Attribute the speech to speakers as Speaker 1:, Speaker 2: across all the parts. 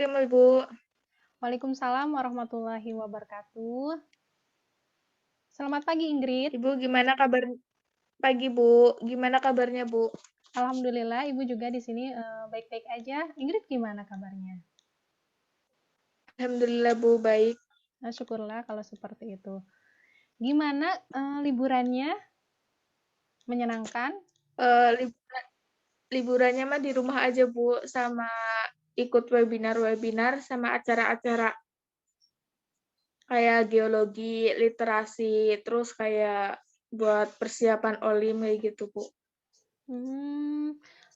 Speaker 1: Assalamualaikum Ibu.
Speaker 2: Waalaikumsalam warahmatullahi wabarakatuh. Selamat pagi, Ingrid.
Speaker 1: Ibu gimana kabar pagi Bu? Gimana kabarnya Bu?
Speaker 2: Alhamdulillah, Ibu juga di sini baik-baik aja. Ingrid gimana kabarnya?
Speaker 1: Alhamdulillah Bu baik.
Speaker 2: Nah, syukurlah kalau seperti itu. Gimana liburannya? Menyenangkan?
Speaker 1: Eh, liburannya mah di rumah aja Bu, sama ikut webinar-webinar sama acara-acara kayak geologi, literasi, terus kayak buat persiapan Olim kayak gitu Bu.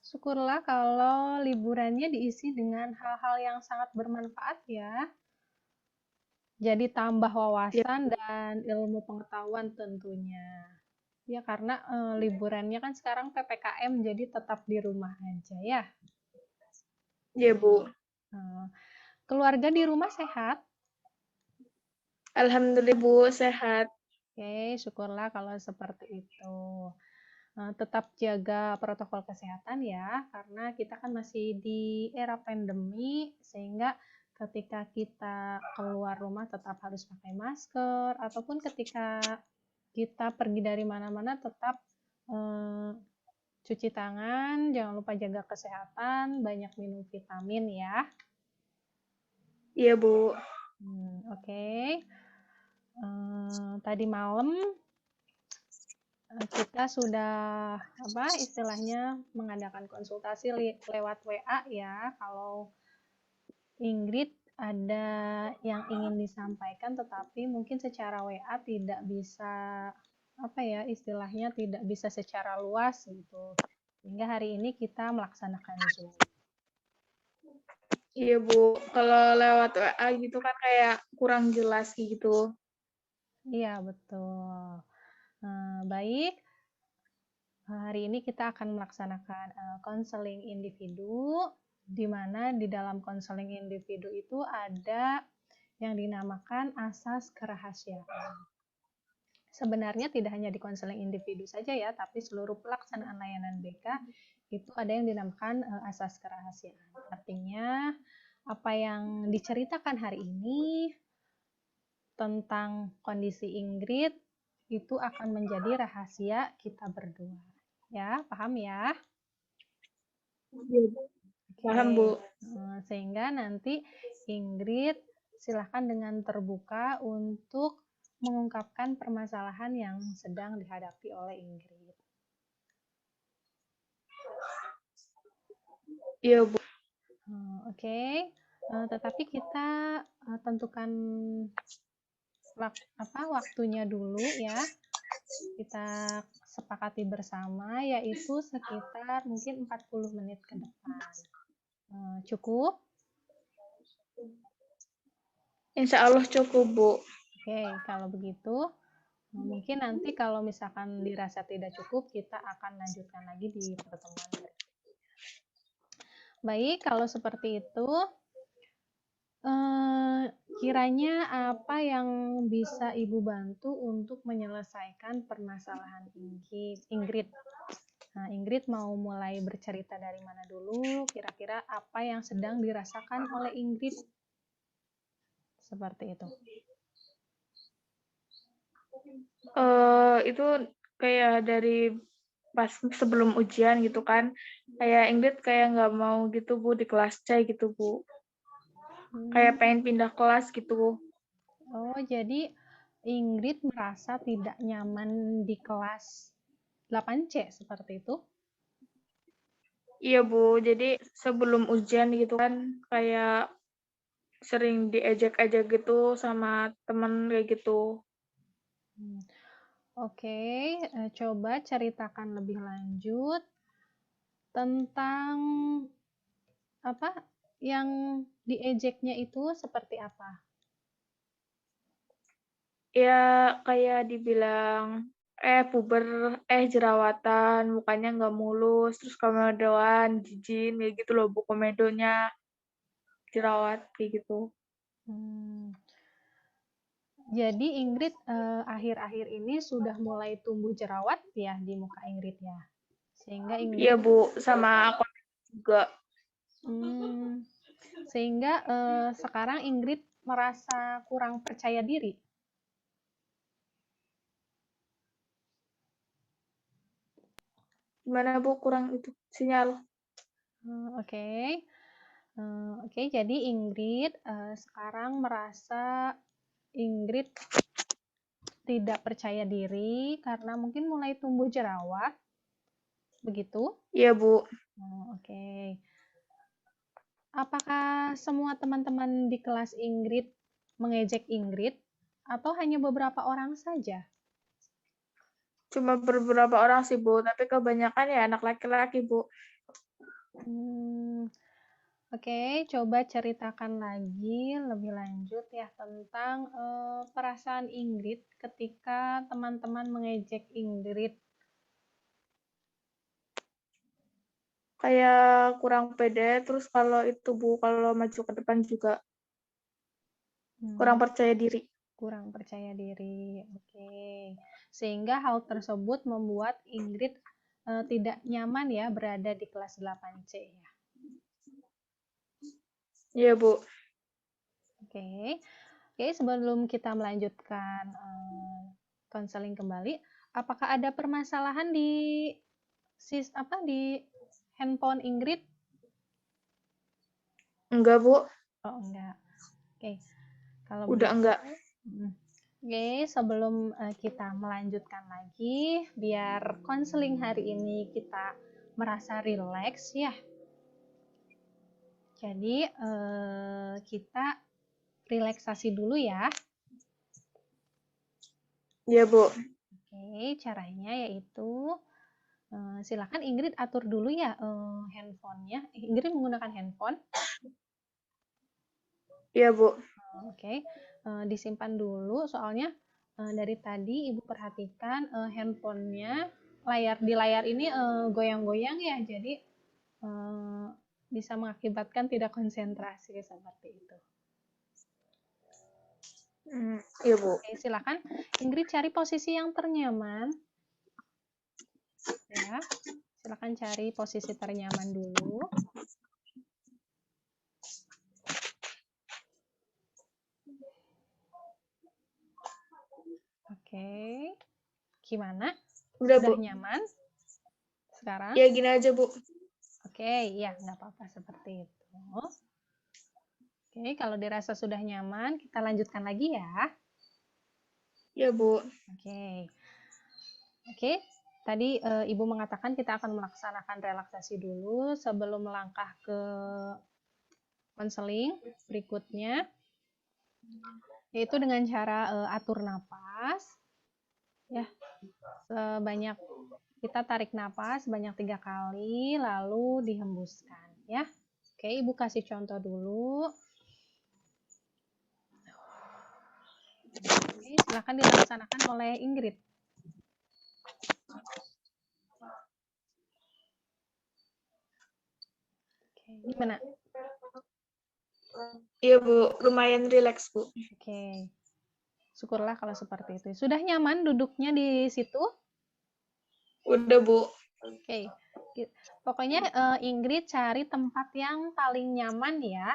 Speaker 2: Syukurlah kalau liburannya diisi dengan hal-hal yang sangat bermanfaat ya. Jadi tambah
Speaker 1: Ya,
Speaker 2: wawasan dan ilmu pengetahuan tentunya. Ya, karena liburannya kan sekarang PPKM, jadi tetap di rumah aja ya.
Speaker 1: ya Bu.
Speaker 2: Eh, Keluarga di rumah sehat?
Speaker 1: Alhamdulillah Bu sehat.
Speaker 2: Oke, syukurlah kalau seperti itu. Tetap jaga protokol kesehatan ya, karena kita kan masih di era pandemi, sehingga ketika kita keluar rumah tetap harus pakai masker, ataupun ketika kita pergi dari mana-mana tetap eh, cuci tangan, jangan lupa jaga kesehatan, banyak minum vitamin ya.
Speaker 1: Iya Bu.
Speaker 2: Oke. Tadi malam kita sudah istilahnya mengadakan konsultasi lewat WA ya. Kalau Ingrid ada yang ingin disampaikan tetapi mungkin secara WA tidak bisa istilahnya tidak bisa secara luas gitu. Sehingga hari ini kita melaksanakan Zoom.
Speaker 1: Iya Bu, kalau lewat WA gitu kan kayak kurang jelas gitu.
Speaker 2: Iya, betul. Baik, hari ini kita akan melaksanakan konseling individu, di mana di dalam konseling individu itu ada yang dinamakan asas kerahasiaan. Sebenarnya tidak hanya di konseling individu saja ya, tapi seluruh pelaksanaan layanan BK itu ada yang dinamakan asas kerahasiaan. Artinya, apa yang diceritakan hari ini tentang kondisi Ingrid itu akan menjadi rahasia kita berdua. Ya, paham ya?
Speaker 1: Iya Bu. Paham Bu.
Speaker 2: Oke. Sehingga nanti Ingrid silahkan dengan terbuka untuk mengungkapkan permasalahan yang sedang dihadapi oleh Ingrid.
Speaker 1: Iya Bu.
Speaker 2: Oke. Tetapi kita tentukan waktunya dulu ya. Kita sepakati bersama yaitu sekitar mungkin 40 menit ke depan. Cukup?
Speaker 1: Insya Allah cukup Bu.
Speaker 2: Oke, kalau begitu mungkin nanti kalau misalkan dirasa tidak cukup, kita akan lanjutkan lagi di pertemuan berikutnya. Baik, kalau seperti itu, kiranya apa yang bisa Ibu bantu untuk menyelesaikan permasalahan Ingrid? Nah, Ingrid mau mulai bercerita dari mana dulu? Kira-kira apa yang sedang dirasakan oleh Ingrid? Seperti itu.
Speaker 1: Itu kayak dari pas sebelum ujian gitu kan, kayak Ingrid kayak nggak mau gitu Bu di kelas C gitu Bu. Kayak pengen pindah kelas gitu.
Speaker 2: Oh, jadi Ingrid merasa tidak nyaman di kelas 8C seperti itu?
Speaker 1: Iya Bu, jadi sebelum ujian gitu kan kayak sering diejek-ejek gitu sama temen kayak gitu.
Speaker 2: Oke, coba ceritakan lebih lanjut tentang apa yang diejeknya itu seperti apa?
Speaker 1: Ya kayak dibilang puber, jerawatan, mukanya nggak mulus, terus komedoan, jijik, kayak gitu loh Bu komedonya, jerawat kayak gitu.
Speaker 2: Hmm, jadi Ingrid akhir-akhir ini sudah mulai tumbuh jerawat ya di muka Ingrid ya, sehingga
Speaker 1: Iya
Speaker 2: Ingrid
Speaker 1: Bu, sama aku juga.
Speaker 2: hmm, Sehingga sekarang Ingrid merasa kurang percaya diri.
Speaker 1: Gimana Bu, kurang itu sinyal?
Speaker 2: Oke. Oke, jadi Ingrid sekarang merasa Ingrid tidak percaya diri karena mungkin mulai tumbuh jerawat, begitu?
Speaker 1: Iya Bu.
Speaker 2: Oke. Apakah semua teman-teman di kelas Ingrid mengejek Ingrid atau hanya beberapa orang saja?
Speaker 1: Cuma beberapa orang sih Bu, tapi kebanyakan ya anak laki-laki Bu.
Speaker 2: Oke, coba ceritakan lagi lebih lanjut ya tentang perasaan Ingrid ketika teman-teman mengejek Ingrid.
Speaker 1: Kayak kurang pede, terus kalau itu Bu, kalau maju ke depan juga kurang percaya diri.
Speaker 2: Kurang percaya diri, oke. Sehingga hal tersebut membuat Ingrid tidak nyaman ya berada di kelas 8C ya.
Speaker 1: Iya Bu.
Speaker 2: Oke, sebelum kita melanjutkan konseling kembali, apakah ada permasalahan di di handphone Ingrid?
Speaker 1: Enggak Bu,
Speaker 2: Oh enggak. Oke, kalau
Speaker 1: udah
Speaker 2: begitu,
Speaker 1: enggak.
Speaker 2: oke, sebelum kita melanjutkan lagi, biar konseling hari ini kita merasa rileks ya. Jadi kita relaksasi dulu ya.
Speaker 1: Iya Bu.
Speaker 2: Oke, caranya yaitu silakan Ingrid atur dulu ya handphonenya. Ingrid menggunakan handphone.
Speaker 1: Iya Bu.
Speaker 2: Oke, disimpan dulu soalnya dari tadi Ibu perhatikan handphonenya di layar ini goyang-goyang ya, jadi bisa mengakibatkan tidak konsentrasi seperti itu.
Speaker 1: Iya Bu.
Speaker 2: Oke, silakan Ingrid cari posisi yang ternyaman. Ya, silakan cari posisi ternyaman dulu. Oke, gimana?
Speaker 1: Udah
Speaker 2: Sudah
Speaker 1: Bu.
Speaker 2: nyaman sekarang?
Speaker 1: Ya gini aja Bu.
Speaker 2: Oke, ya nggak apa-apa seperti itu. Oke, kalau dirasa sudah nyaman, kita lanjutkan lagi ya.
Speaker 1: Ya Bu.
Speaker 2: Oke. Tadi Ibu mengatakan kita akan melaksanakan relaksasi dulu sebelum melangkah ke konseling berikutnya, yaitu dengan cara atur napas. Ya, sebanyak kita tarik napas sebanyak 3 kali, lalu dihembuskan. Ya, oke, Ibu kasih contoh dulu. Oke, silakan dilaksanakan oleh Ingrid. Oke, gimana?
Speaker 1: Iya Bu, lumayan rileks Bu.
Speaker 2: Oke, syukurlah kalau seperti itu. Sudah nyaman duduknya di situ?
Speaker 1: Udah Bu.
Speaker 2: Oke, pokoknya Ingrid cari tempat yang paling nyaman ya.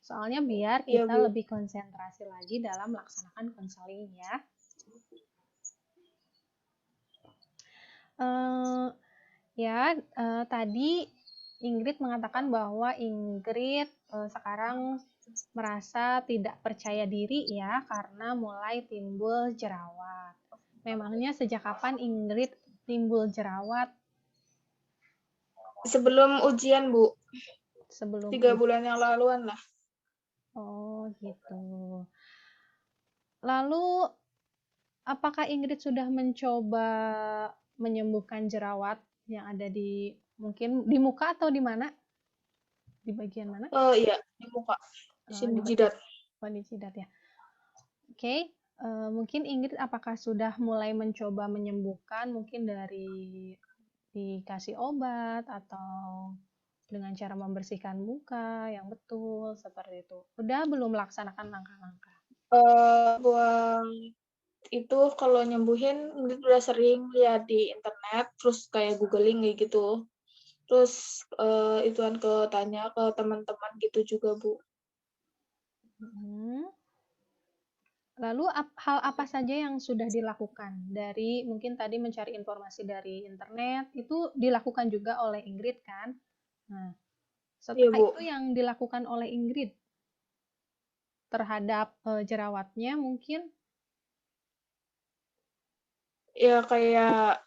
Speaker 2: Soalnya biar
Speaker 1: Iya
Speaker 2: kita
Speaker 1: Bu.
Speaker 2: lebih konsentrasi lagi dalam melaksanakan konseling ya. Tadi Ingrid mengatakan bahwa Ingrid sekarang merasa tidak percaya diri ya karena mulai timbul jerawat. Memangnya sejak kapan Ingrid timbul jerawat?
Speaker 1: Sebelum ujian Bu.
Speaker 2: Sebelum
Speaker 1: 3 bulan yang laluan lah.
Speaker 2: Oh gitu. Lalu apakah Ingrid sudah mencoba menyembuhkan jerawat yang ada mungkin di muka atau di mana? Di bagian mana?
Speaker 1: Oh iya, di muka. Di sini di jidat.
Speaker 2: Di jidat ya. Oke, mungkin Ingrid apakah sudah mulai mencoba menyembuhkan mungkin dari dikasih obat atau dengan cara membersihkan muka yang betul seperti itu. Udah belum melaksanakan langkah-langkah?
Speaker 1: Buat itu kalau nyembuhin udah sering lihat di internet, terus kayak googling kayak gitu. Terus, ituan tanya ke teman-teman gitu juga, Bu.
Speaker 2: Mhm. Lalu hal apa saja yang sudah dilakukan? Dari mungkin tadi mencari informasi dari internet, itu dilakukan juga oleh Ingrid kan? Nah,
Speaker 1: Iya,
Speaker 2: setelah
Speaker 1: Bu.
Speaker 2: itu yang dilakukan oleh Ingrid terhadap jerawatnya mungkin?
Speaker 1: Ya kayak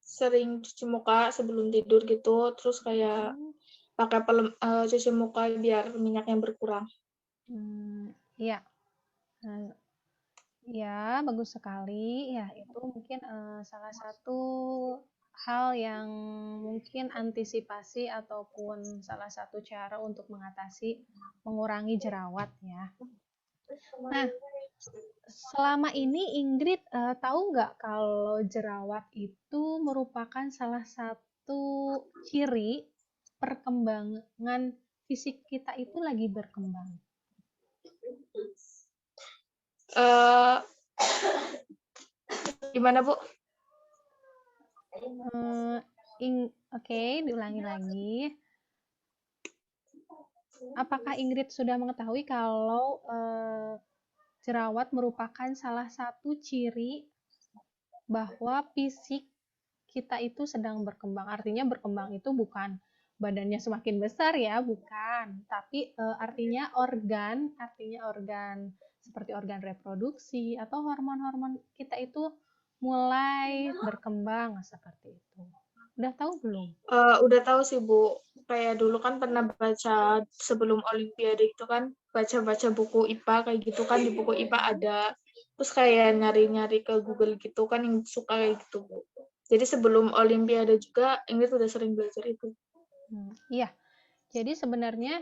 Speaker 1: sering cuci muka sebelum tidur gitu, terus kayak
Speaker 2: Hmm,
Speaker 1: pakai cuci muka biar minyaknya berkurang.
Speaker 2: iya. Nah, ya, bagus sekali. Ya, itu mungkin salah satu hal yang mungkin antisipasi ataupun salah satu cara untuk mengurangi jerawat ya. Nah, selama ini Ingrid tahu nggak kalau jerawat itu merupakan salah satu ciri perkembangan fisik kita itu lagi berkembang.
Speaker 1: Eh, Gimana, Bu?
Speaker 2: Eh, Oke, diulangi lagi. Apakah Ingrid sudah mengetahui kalau jerawat merupakan salah satu ciri bahwa fisik kita itu sedang berkembang? Artinya berkembang itu bukan badannya semakin besar ya, bukan. Tapi artinya organ seperti organ reproduksi atau hormon-hormon kita itu mulai berkembang seperti itu. Udah tahu belum?
Speaker 1: Udah tahu sih, Bu. Kayak dulu kan pernah baca sebelum Olimpiade itu kan, baca-baca buku IPA kayak gitu kan, di buku IPA ada. Terus kayak nyari-nyari ke Google gitu kan yang suka kayak gitu, Bu. Jadi sebelum Olimpiade juga, Ingrid udah sering belajar itu.
Speaker 2: Iya, jadi sebenarnya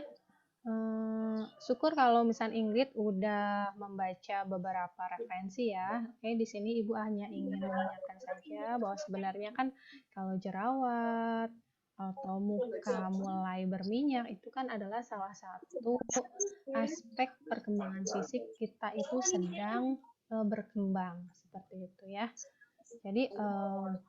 Speaker 2: syukur kalau misal Ingrid udah membaca beberapa referensi ya. Oke, di sini Ibu hanya ingin mengingatkan saja bahwa sebenarnya kan kalau jerawat atau muka mulai berminyak itu kan adalah salah satu aspek perkembangan fisik kita itu sedang berkembang seperti itu ya. Jadi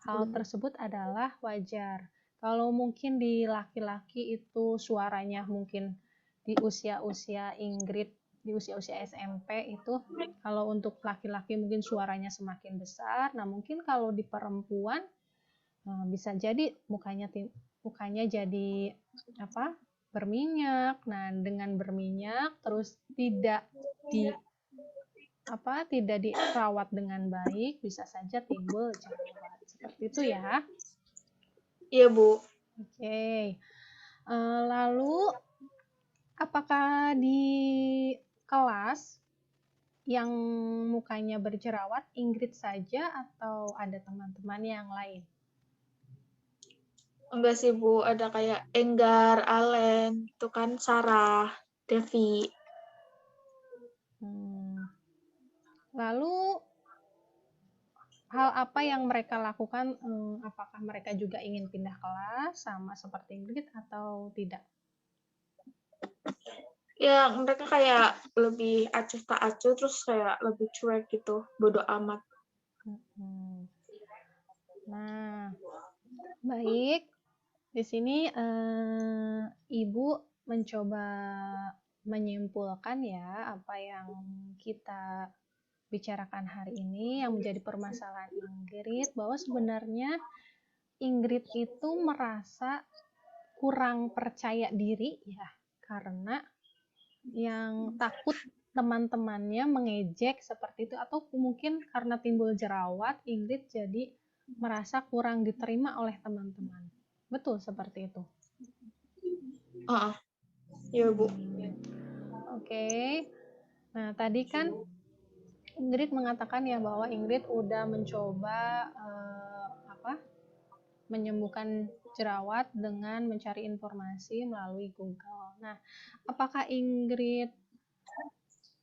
Speaker 2: hal tersebut adalah wajar. Kalau mungkin di laki-laki itu suaranya mungkin di usia-usia Ingrid, di usia-usia SMP itu, kalau untuk laki-laki mungkin suaranya semakin besar. Nah, mungkin kalau di perempuan bisa jadi mukanya jadi apa? Berminyak. Nah, dengan berminyak terus tidak dirawat dengan baik, bisa saja timbul jerawat. Seperti itu ya.
Speaker 1: Iya, Bu.
Speaker 2: Oke. Lalu apakah di kelas yang mukanya berjerawat Ingrid saja atau ada teman-teman yang lain?
Speaker 1: Enggak sih, Bu. Ada kayak Enggar, Alen, itu kan Sarah, Devi.
Speaker 2: Hmm. Lalu hal apa yang mereka lakukan? Apakah mereka juga ingin pindah kelas sama seperti Ingrid atau tidak?
Speaker 1: Ya, mereka kayak lebih acuh tak acuh, terus kayak lebih cuek gitu, bodo amat.
Speaker 2: Hmm. Nah, baik. Di sini Ibu mencoba menyimpulkan ya apa yang kita bicarakan hari ini yang menjadi permasalahan Ingrid bahwa sebenarnya Ingrid itu merasa kurang percaya diri ya karena yang takut teman-temannya mengejek seperti itu atau mungkin karena timbul jerawat Ingrid jadi merasa kurang diterima oleh teman-teman. Betul seperti itu.
Speaker 1: Iya, Bu.
Speaker 2: Oke. Nah, tadi kan Ingrid mengatakan ya bahwa Ingrid udah mencoba menyembuhkan jerawat dengan mencari informasi melalui Google. Nah, apakah Ingrid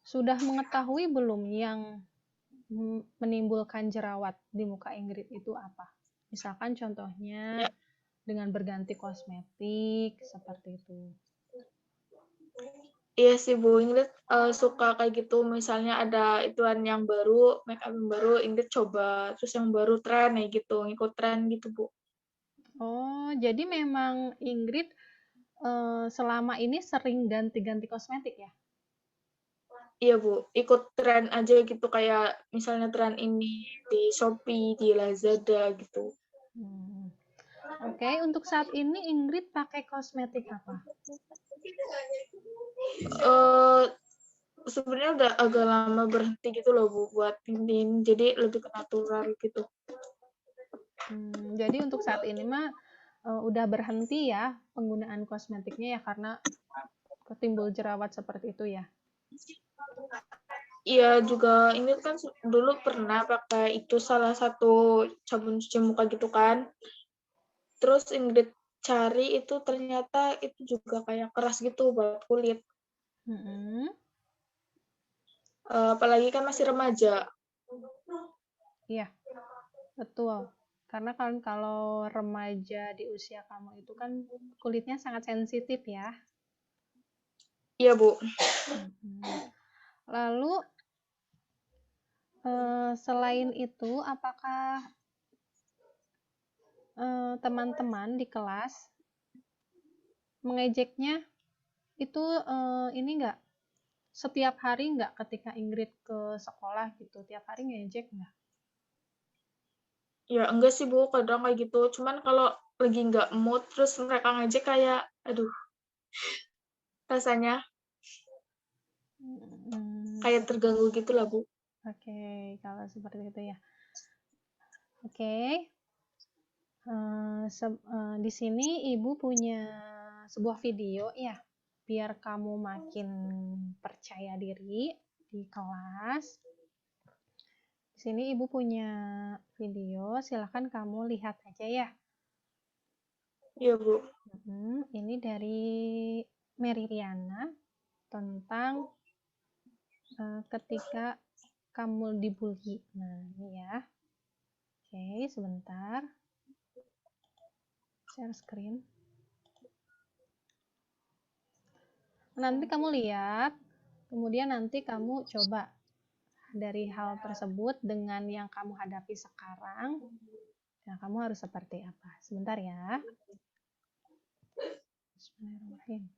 Speaker 2: sudah mengetahui belum yang menimbulkan jerawat di muka Ingrid itu apa? Misalkan contohnya
Speaker 1: Ya,
Speaker 2: dengan berganti kosmetik seperti itu.
Speaker 1: iya sih, Bu. Ingrid suka kayak gitu. Misalnya ada ituan yang baru, make up yang baru, Ingrid coba. Terus yang baru tren kayak gitu, ngikut tren gitu, Bu.
Speaker 2: Oh, jadi memang Ingrid selama ini sering ganti-ganti kosmetik ya?
Speaker 1: Iya Bu, ikut tren aja gitu kayak misalnya tren ini di Shopee, di Lazada gitu.
Speaker 2: Hmm. Oke, untuk saat ini Ingrid pakai kosmetik apa?
Speaker 1: Eh Sebenarnya udah agak lama berhenti gitu loh Bu buat tintin, jadi lebih ke natural gitu.
Speaker 2: Jadi untuk saat ini mah udah berhenti ya penggunaan kosmetiknya ya karena ketimbul jerawat seperti itu ya.
Speaker 1: Iya juga ini kan dulu pernah pakai itu salah satu sabun cuci muka gitu kan. Terus Ingrid cari itu ternyata itu juga kayak keras gitu buat kulit.
Speaker 2: Mm-mm.
Speaker 1: Apalagi kan masih remaja.
Speaker 2: Iya, betul. Karena kan kalau remaja di usia kamu itu kan kulitnya sangat sensitif ya.
Speaker 1: Iya Bu.
Speaker 2: Mm-mm. Lalu selain itu, apakah teman-teman di kelas mengejeknya itu ini enggak setiap hari enggak ketika Ingrid ke sekolah gitu, tiap hari ngejek enggak?
Speaker 1: Ya enggak sih Bu, kadang kayak gitu. Cuman kalau lagi nggak mood terus mereka ngajak kayak aduh rasanya kayak terganggu gitu lah Bu.
Speaker 2: Oke, kalau seperti itu ya. Oke, di sini Ibu punya sebuah video ya, biar kamu makin percaya diri di kelas. Di sini Ibu punya video, silahkan kamu lihat aja ya.
Speaker 1: Iya Bu.
Speaker 2: Ini dari Mary Riana tentang ketika kamu dibully. Nah, ini ya. Oke, sebentar. Share screen. Nanti kamu lihat, kemudian nanti kamu coba dari hal tersebut dengan yang kamu hadapi sekarang. Nah, kamu harus seperti apa? Sebentar ya. Bismillahirrahmanirrahim.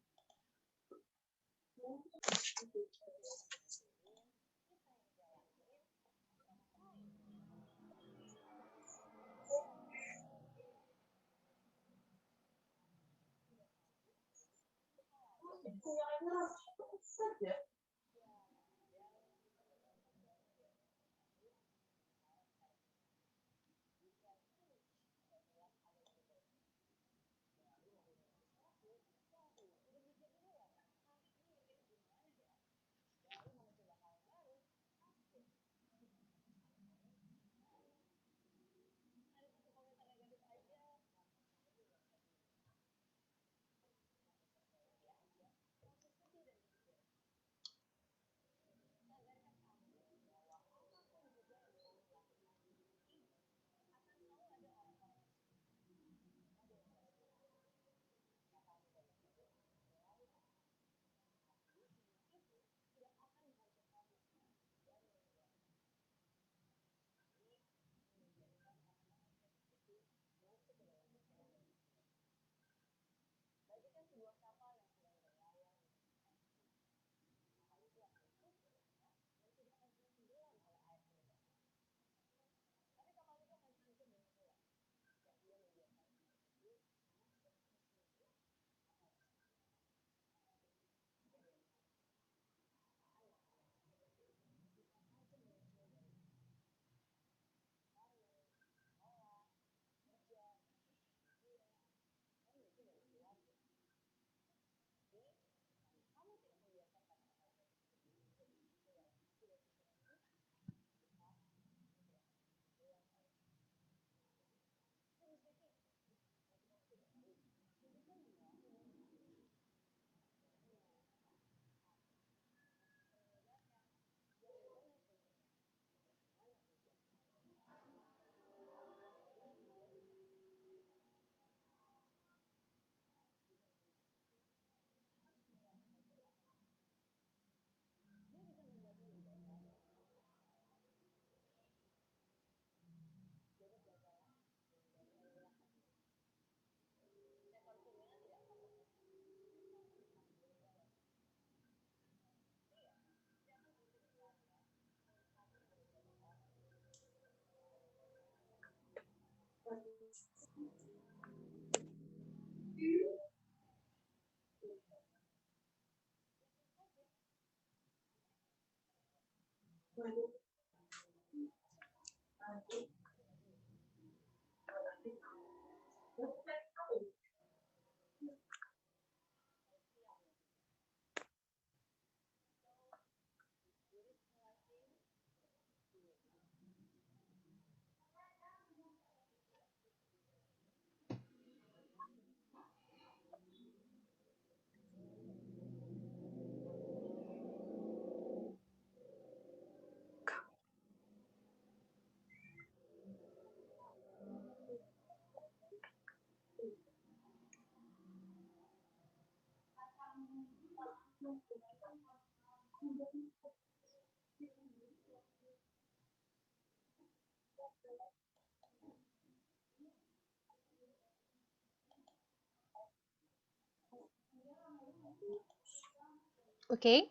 Speaker 2: Oke,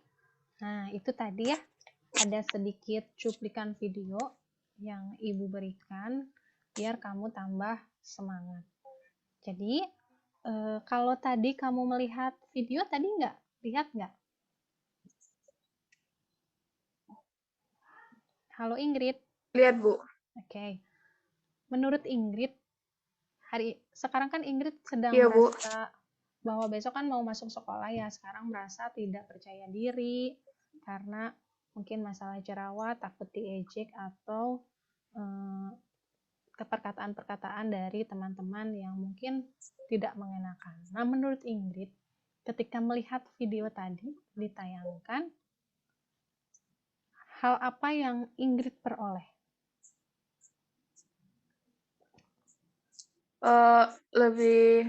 Speaker 2: nah itu tadi ya, ada sedikit cuplikan video yang Ibu berikan biar kamu tambah semangat. Jadi, kalau tadi kamu melihat video tadi nggak? Lihat nggak? Halo Ingrid.
Speaker 1: Lihat, Bu.
Speaker 2: Oke. Menurut Ingrid, sekarang kan Ingrid sedang
Speaker 1: Iya, Bu.
Speaker 2: merasa bahwa besok kan mau masuk sekolah ya, sekarang merasa tidak percaya diri karena mungkin masalah jerawat, takut diejek atau perkataan-perkataan dari teman-teman yang mungkin tidak mengenakan. Nah, menurut Ingrid, ketika melihat video tadi ditayangkan, hal apa yang Ingrid peroleh?
Speaker 1: Lebih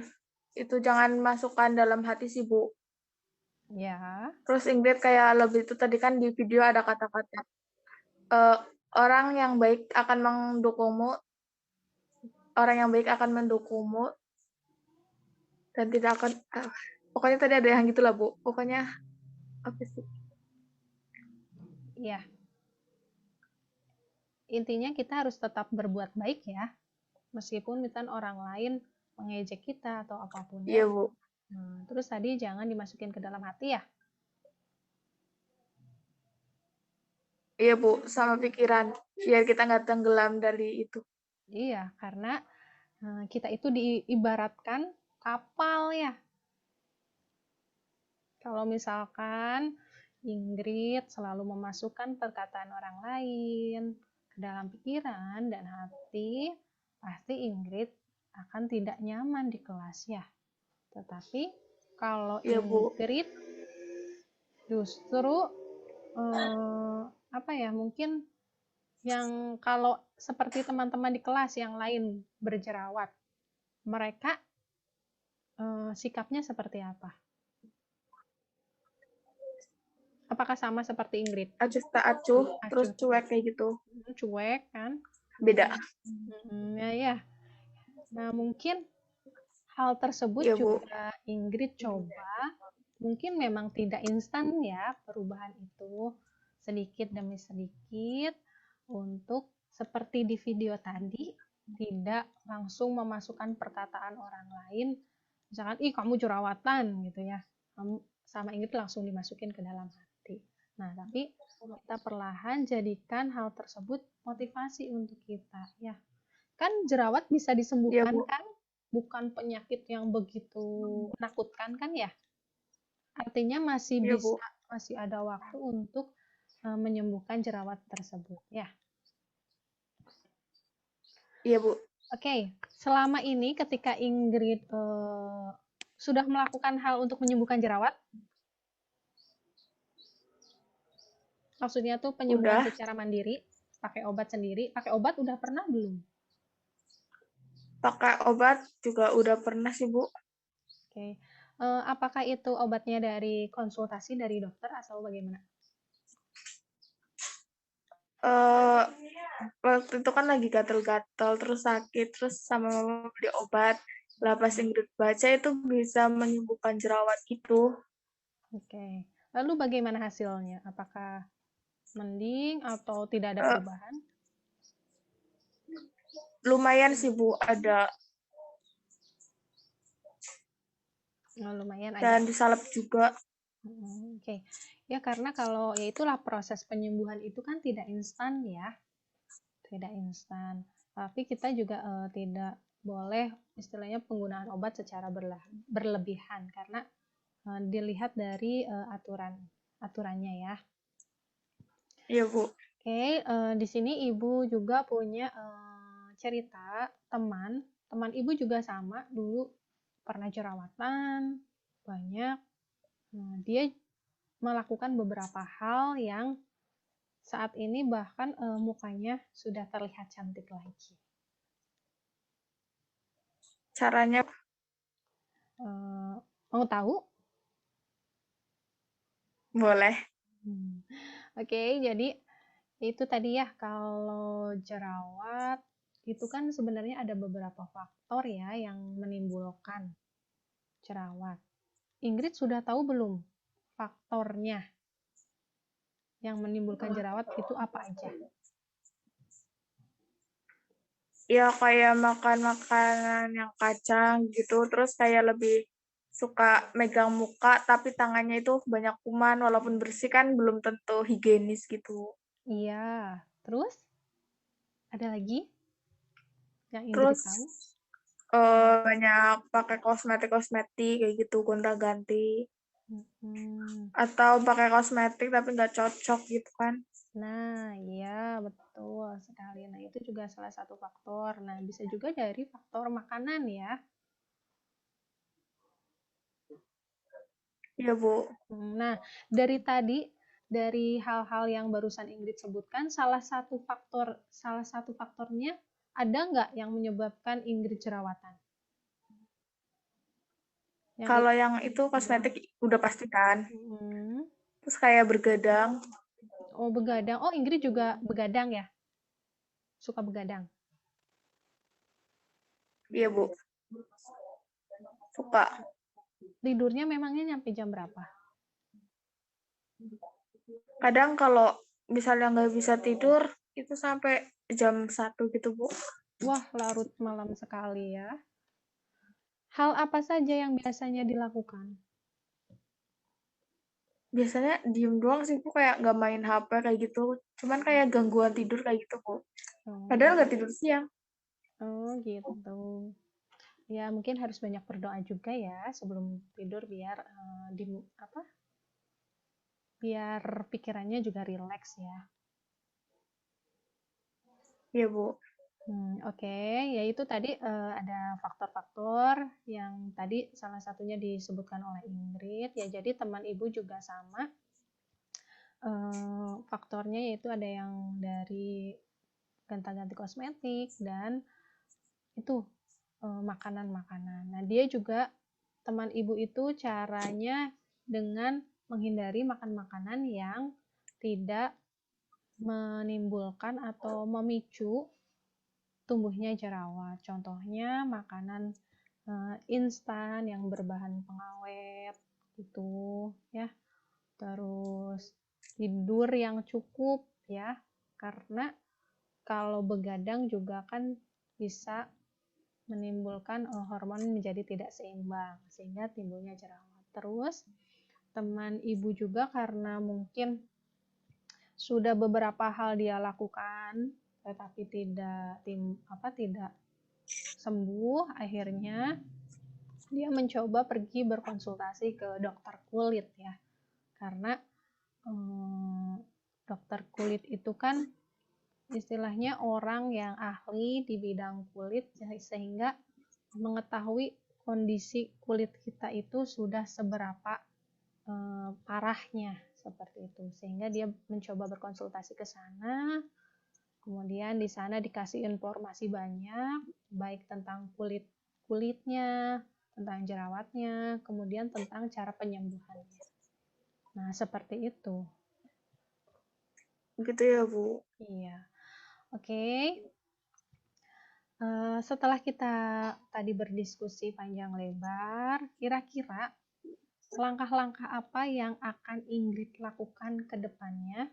Speaker 1: itu jangan masukkan dalam hati sih, Bu.
Speaker 2: Ya,
Speaker 1: Terus Ingrid kayak lebih itu tadi kan di video ada kata-kata orang yang baik akan mendukungmu, orang yang baik akan mendukungmu dan tidak akan pokoknya tadi ada yang gitulah, Bu. Pokoknya apa sih?
Speaker 2: iya. Intinya kita harus tetap berbuat baik ya, meskipun misalkan orang lain mengejek kita atau apapun ya.
Speaker 1: Iya, Bu.
Speaker 2: Nah, terus tadi jangan dimasukin ke dalam hati ya.
Speaker 1: Iya, Bu, sama pikiran biar kita nggak tenggelam dari itu.
Speaker 2: Iya, karena kita itu diibaratkan kapal ya. Kalau misalkan Ingrid selalu memasukkan perkataan orang lain ke dalam pikiran dan hati, pasti Ingrid akan tidak nyaman di kelas ya. Tetapi kalau
Speaker 1: Iya, Bu.
Speaker 2: Ingrid justru apa ya, mungkin yang kalau seperti teman-teman di kelas yang lain berjerawat, mereka sikapnya seperti apa? Apakah sama seperti Ingrid?
Speaker 1: Acuh tak acuh, terus
Speaker 2: Acuh,
Speaker 1: cuek kayak gitu.
Speaker 2: cuek kan?
Speaker 1: Beda.
Speaker 2: Ya, ya. Nah, mungkin hal tersebut
Speaker 1: Iya, Bu.
Speaker 2: juga Ingrid coba. Mungkin memang tidak instan ya perubahan itu, sedikit demi sedikit, untuk seperti di video tadi, tidak langsung memasukkan perkataan orang lain, misalkan, ih kamu jerawatan gitu ya, kamu sama Ingrid langsung dimasukin ke dalam hati. Nah, tapi kita perlahan jadikan hal tersebut motivasi untuk kita ya. Kan jerawat bisa
Speaker 1: Iya,
Speaker 2: disembuhkan
Speaker 1: Bu.
Speaker 2: kan? Bukan penyakit yang begitu menakutkan kan ya? Artinya
Speaker 1: Iya, Bu.
Speaker 2: masih ada waktu untuk menyembuhkan jerawat tersebut ya.
Speaker 1: Iya, Bu.
Speaker 2: Oke, selama ini ketika Ingrid sudah melakukan hal untuk menyembuhkan jerawat, maksudnya tuh penyembuhan
Speaker 1: Udah.
Speaker 2: secara mandiri, pakai obat sendiri, pakai obat udah pernah belum?
Speaker 1: Pakai obat juga udah pernah sih, Bu.
Speaker 2: Oke, apakah itu obatnya dari konsultasi dari dokter atau bagaimana?
Speaker 1: Eh waktu itu kan lagi gatel-gatel, terus sakit, terus sama mama beli obat. Lah pas Ingrid baca itu bisa menyembuhkan jerawat itu.
Speaker 2: Oke, lalu bagaimana hasilnya? Apakah mending atau tidak ada
Speaker 1: Eh,
Speaker 2: perubahan?
Speaker 1: lumayan sih, Bu, ada.
Speaker 2: Oh, lumayan
Speaker 1: dan
Speaker 2: agak.
Speaker 1: disalep juga.
Speaker 2: Oke. Ya karena kalau ya itulah proses penyembuhan itu kan tidak instan ya, tidak instan. Tapi kita juga tidak boleh istilahnya penggunaan obat secara berlebihan karena dilihat dari aturannya ya.
Speaker 1: Iya, Bu.
Speaker 2: Oke, di sini ibu juga punya cerita teman ibu juga sama dulu pernah jerawatan banyak. Nah, dia melakukan beberapa hal yang saat ini bahkan mukanya sudah terlihat cantik lagi.
Speaker 1: Caranya
Speaker 2: Mau tahu?
Speaker 1: boleh.
Speaker 2: Oke, jadi itu tadi ya kalau jerawat itu kan sebenarnya ada beberapa faktor ya yang menimbulkan jerawat. Ingrid sudah tahu belum faktornya yang menimbulkan jerawat itu apa aja?
Speaker 1: Ya kayak makan makanan yang kacang gitu, terus kayak lebih suka megang muka tapi tangannya itu banyak kuman walaupun bersih kan belum tentu higienis gitu.
Speaker 2: Iya, terus ada lagi yang Ingrid
Speaker 1: Terus
Speaker 2: tahu?
Speaker 1: banyak pakai kosmetik kayak gitu gonta-ganti
Speaker 2: Hmm.
Speaker 1: atau pakai kosmetik tapi nggak cocok gitu kan.
Speaker 2: Nah, iya betul sekali. Nah, itu juga salah satu faktor. Nah, bisa juga dari faktor makanan ya.
Speaker 1: Iya, Bu.
Speaker 2: Nah, dari tadi, dari hal-hal yang barusan Ingrid sebutkan, salah satu faktornya ada nggak yang menyebabkan Ingrid jerawatan? Yang
Speaker 1: Kalau yang itu kosmetik udah pasti kan.
Speaker 2: Hmm.
Speaker 1: Terus kayak bergadang.
Speaker 2: Oh, begadang. Oh, Ingrid juga begadang ya? Suka begadang.
Speaker 1: Iya, Bu. Suka.
Speaker 2: Tidurnya memangnya nyampe jam berapa?
Speaker 1: Kadang kalau misalnya nggak bisa tidur, itu sampai jam 1 gitu, Bu.
Speaker 2: Wah, larut malam sekali ya. Hal apa saja yang biasanya dilakukan?
Speaker 1: Biasanya diem doang sih, Bu. Kayak nggak main HP kayak gitu. Cuman kayak gangguan tidur kayak gitu, Bu. Padahal
Speaker 2: Oh,
Speaker 1: nggak tidur siang.
Speaker 2: oh gitu. Ya, mungkin harus banyak berdoa juga ya sebelum tidur biar di apa? Biar pikirannya juga rileks ya.
Speaker 1: Iya, Bu.
Speaker 2: Oke. Ya itu tadi ada faktor-faktor yang tadi salah satunya disebutkan oleh Ingrid. Ya, jadi teman ibu juga sama. Faktornya yaitu ada yang dari gonta-ganti kosmetik dan itu makanan-makanan. Nah, dia juga teman ibu itu caranya dengan menghindari makan makanan yang tidak menimbulkan atau memicu tumbuhnya jerawat. Contohnya makanan instan yang berbahan pengawet gitu ya. Terus tidur yang cukup ya. Karena kalau begadang juga kan bisa menimbulkan hormon menjadi tidak seimbang sehingga timbulnya jerawat. Terus teman ibu juga karena mungkin sudah beberapa hal dia lakukan tetapi tidak sembuh, akhirnya dia mencoba pergi berkonsultasi ke dokter kulit ya. Karena dokter kulit itu kan istilahnya orang yang ahli di bidang kulit sehingga mengetahui kondisi kulit kita itu sudah seberapa parahnya seperti itu. Sehingga dia mencoba berkonsultasi ke sana, kemudian di sana dikasih informasi banyak, baik tentang kulitnya, tentang jerawatnya, kemudian tentang cara penyembuhannya. Nah, seperti itu.
Speaker 1: Gitu ya, Bu.
Speaker 2: Iya. Oke. Setelah kita tadi berdiskusi panjang lebar, kira-kira langkah-langkah apa yang akan Ingrid lakukan ke depannya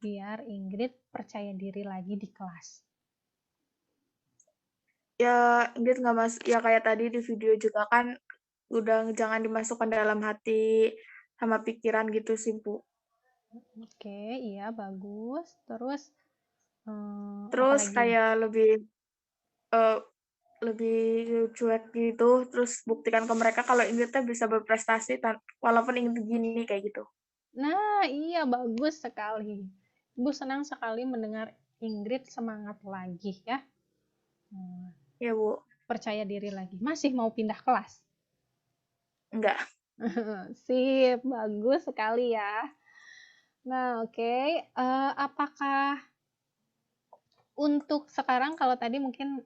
Speaker 2: biar Ingrid percaya diri lagi di kelas?
Speaker 1: Ya, Ingrid nggak ya kayak tadi di video juga kan udah jangan dimasukkan dalam hati sama pikiran gitu sih, Bu.
Speaker 2: Oke, iya bagus. Terus
Speaker 1: Terus
Speaker 2: apalagi ya?
Speaker 1: kayak eee, lebih cuek gitu, terus buktikan ke mereka kalau Ingrid teh bisa berprestasi walaupun Ingrid gini, kayak gitu.
Speaker 2: Nah, iya bagus sekali. Ibu senang sekali mendengar Ingrid semangat lagi ya. Hmm,
Speaker 1: Iya, Bu.
Speaker 2: percaya diri lagi. Masih mau pindah kelas?
Speaker 1: Enggak.
Speaker 2: Sip, bagus sekali ya. Nah, oke. Apakah untuk sekarang kalau tadi mungkin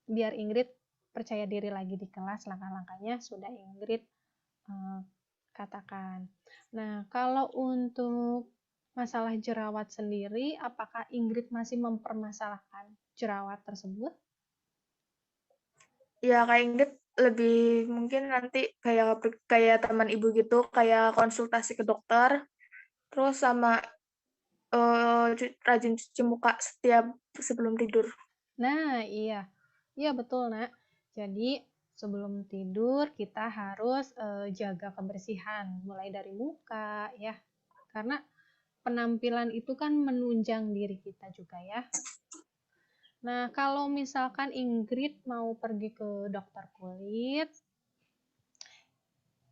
Speaker 2: biar Ingrid percaya diri lagi di kelas, langkah-langkahnya sudah Ingrid eh, katakan. Nah, kalau untuk masalah jerawat sendiri, apakah Ingrid masih mempermasalahkan jerawat tersebut?
Speaker 1: Ya kayak Ingrid lebih mungkin nanti kayak teman Ibu gitu, kayak konsultasi ke dokter, terus sama, rajin cuci muka setiap sebelum tidur.
Speaker 2: Nah, iya. Iya betul, Nak. Jadi, sebelum tidur kita harus jaga kebersihan, mulai dari muka ya. Karena penampilan itu kan menunjang diri kita juga ya. Nah, kalau misalkan Ingrid mau pergi ke dokter kulit,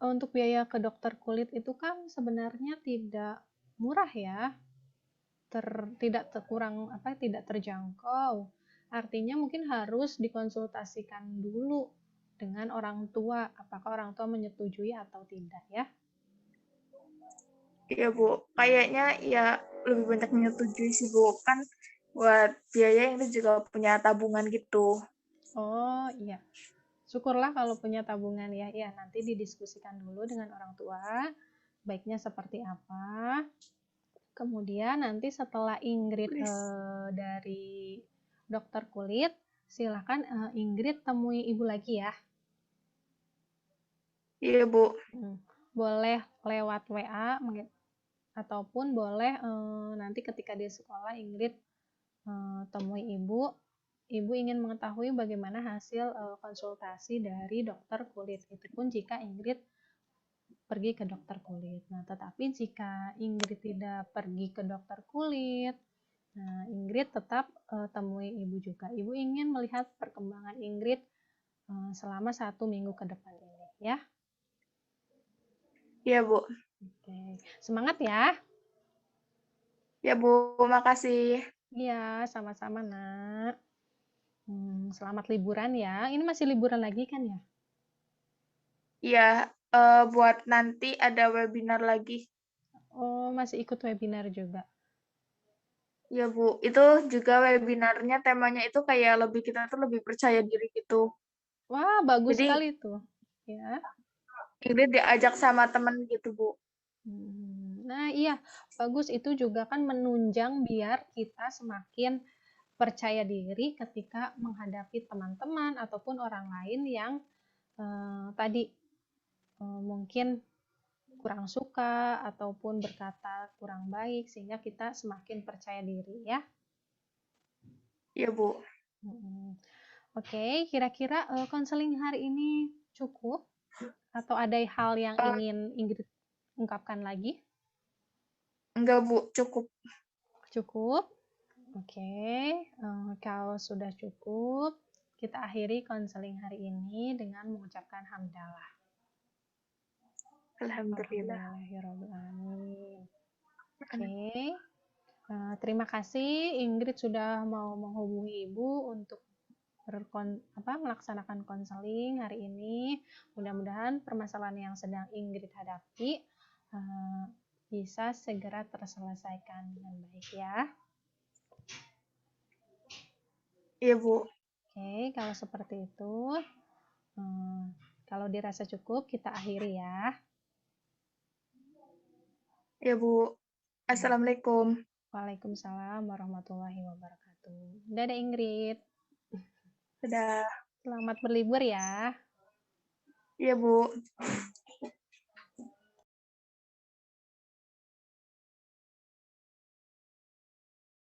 Speaker 2: untuk biaya ke dokter kulit itu kan sebenarnya tidak murah ya. Tidak kurang apa tidak terjangkau. Artinya mungkin harus dikonsultasikan dulu dengan orang tua, apakah orang tua menyetujui atau tidak ya.
Speaker 1: Iya, Bu, kayaknya ya lebih banyak menyetujui sih, Bu, kan buat biaya Ingrid juga punya tabungan gitu.
Speaker 2: Oh iya, syukurlah kalau punya tabungan ya. Ya, nanti didiskusikan dulu dengan orang tua, baiknya seperti apa. Kemudian nanti setelah Ingrid
Speaker 1: Please.
Speaker 2: dari dokter kulit, silakan Ingrid temui ibu lagi ya.
Speaker 1: Iya, Bu.
Speaker 2: Boleh lewat WA ataupun boleh nanti ketika di sekolah Ingrid temui ibu. Ibu ingin mengetahui bagaimana hasil konsultasi dari dokter kulit. Itu pun jika Ingrid pergi ke dokter kulit. Nah, tetapi jika Ingrid tidak pergi ke dokter kulit, nah Ingrid tetap temui ibu juga. Ibu ingin melihat perkembangan Ingrid selama 1 minggu ke depan ini, ya.
Speaker 1: Iya, Bu.
Speaker 2: Oke, semangat ya.
Speaker 1: Ya, Bu, makasih.
Speaker 2: Iya, sama-sama, Nak. Selamat liburan ya. Ini masih liburan lagi kan ya?
Speaker 1: Iya, buat nanti ada webinar lagi.
Speaker 2: Oh, masih ikut webinar juga.
Speaker 1: Iya, Bu, itu juga webinarnya temanya itu kayak kita tuh lebih percaya diri gitu.
Speaker 2: Wah, bagus
Speaker 1: Jadi
Speaker 2: sekali tuh. Ya.
Speaker 1: Ingrid diajak sama temen gitu, Bu.
Speaker 2: Nah, iya, bagus itu juga kan menunjang biar kita semakin percaya diri ketika menghadapi teman-teman ataupun orang lain yang tadi mungkin kurang suka ataupun berkata kurang baik sehingga kita semakin percaya diri ya.
Speaker 1: Iya, Bu.
Speaker 2: Oke, kira-kira konseling hari ini cukup atau ada hal yang
Speaker 1: Eee,
Speaker 2: ingin Ingrid ungkapkan lagi?
Speaker 1: enggak, Bu, cukup.
Speaker 2: Cukup? Oke, kalau sudah cukup, kita akhiri konseling hari ini dengan mengucapkan hamdalah.
Speaker 1: Alhamdulillah.
Speaker 2: Alhamdulillahirrahmanirrahim. Oke, terima kasih Ingrid sudah mau menghubungi Ibu untuk melaksanakan konseling hari ini. Mudah-mudahan permasalahan yang sedang Ingrid hadapi bisa segera terselesaikan dengan baik ya.
Speaker 1: Iya, Bu.
Speaker 2: Oke, kalau seperti itu, kalau dirasa cukup, kita akhiri ya.
Speaker 1: Iya, Bu. Assalamualaikum.
Speaker 2: Waalaikumsalam warahmatullahi wabarakatuh. Dadah Ingrid.
Speaker 1: Dadah.
Speaker 2: Selamat berlibur ya.
Speaker 1: Iya, Bu.